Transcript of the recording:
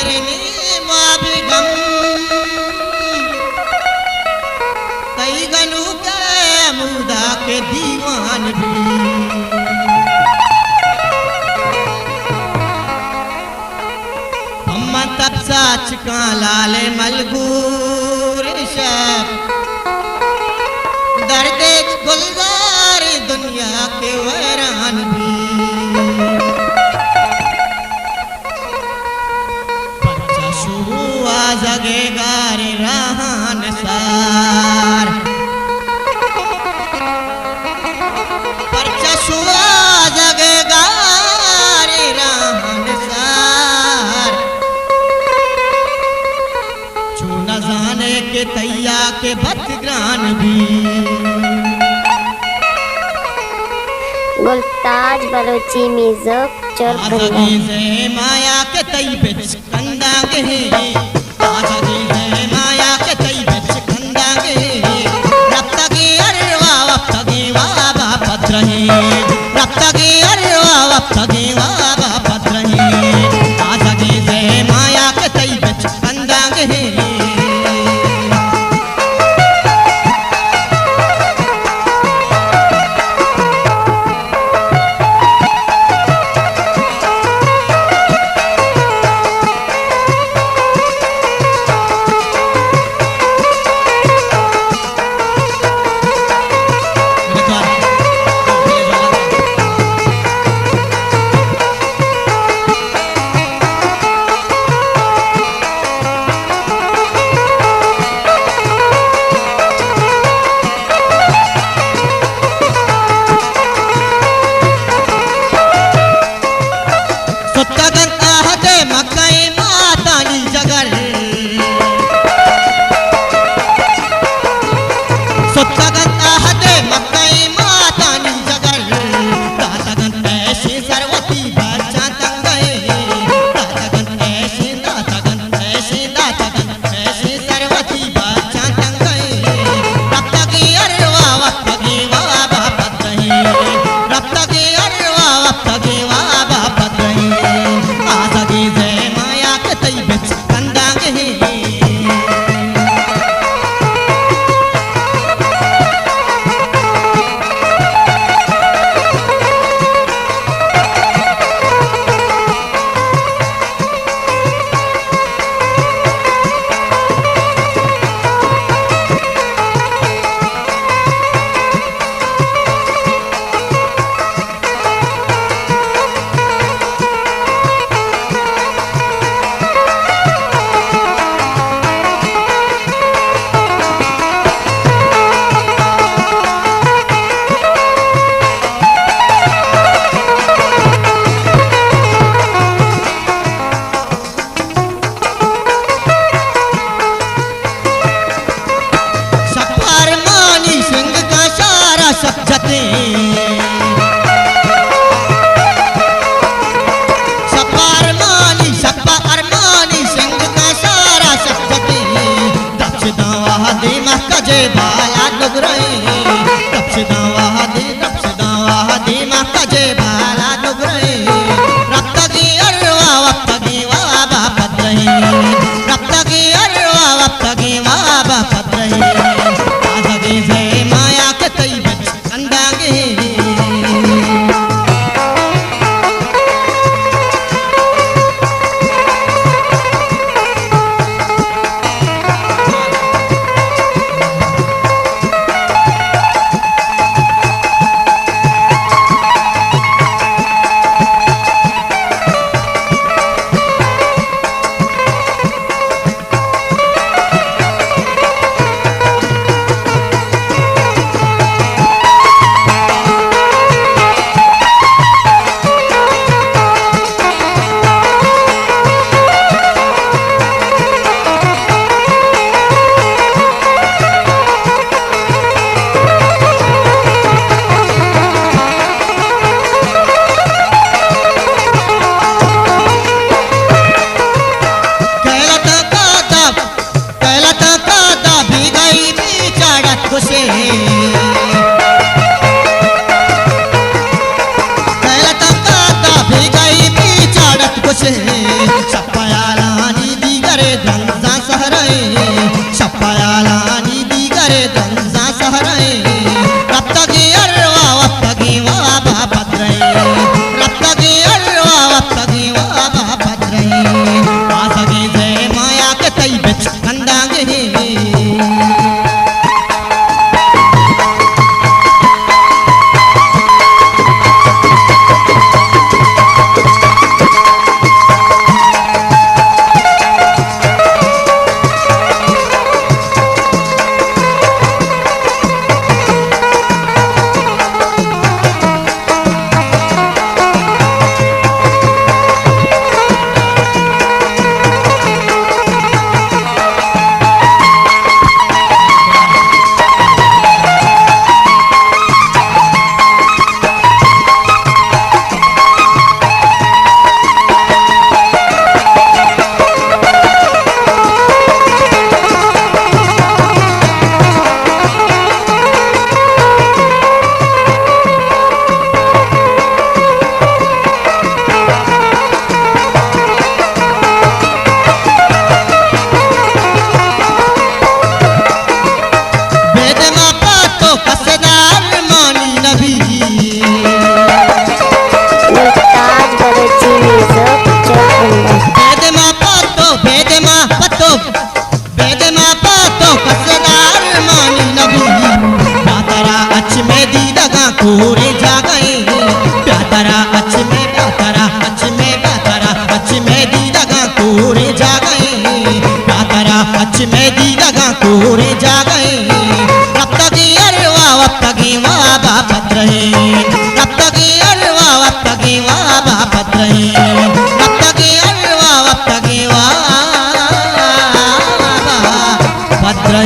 करने माभी गम कई गनु के मुदा के दीवान भी हम तब साच का लाले मलगूर शब दर्द गुलजार दुनिया के वैरान भी जगेगा रे राहन सार परचसुआ जगेगा रे राहन सार छू न जाने के तैया के बदग्रान भी गुलताज बलोची म्यूजिक चोर माया के तई बिच कंदा के माया के तई बिच कंदा के रक्त की अरवा वक्त की वाबा पत्रही रक्त की अरवा वक्त की वाबा पत्रही आजादी से माया के तई बिच कंदा के सहरे सपयाला नीदी करे दंसा सहरे रप्तगी अर्वा वप्तगी वाबा भद्रे रप्तगी अर्वा वप्तगी वाबा भद्रे आसगी से माया के तई बिच कंदांगे कोरे जा गए प्यातरा अच में दी लगा कोरे जा गए प्यातरा अच में दी लगा कोरे जा गए रप्तगी अरवा वप्तगी वाबा भद्रे रप्तगी अरवा वप्तगी वाबा भद्रे रप्तगी अरवा वप्तगी वाबा भद्रे।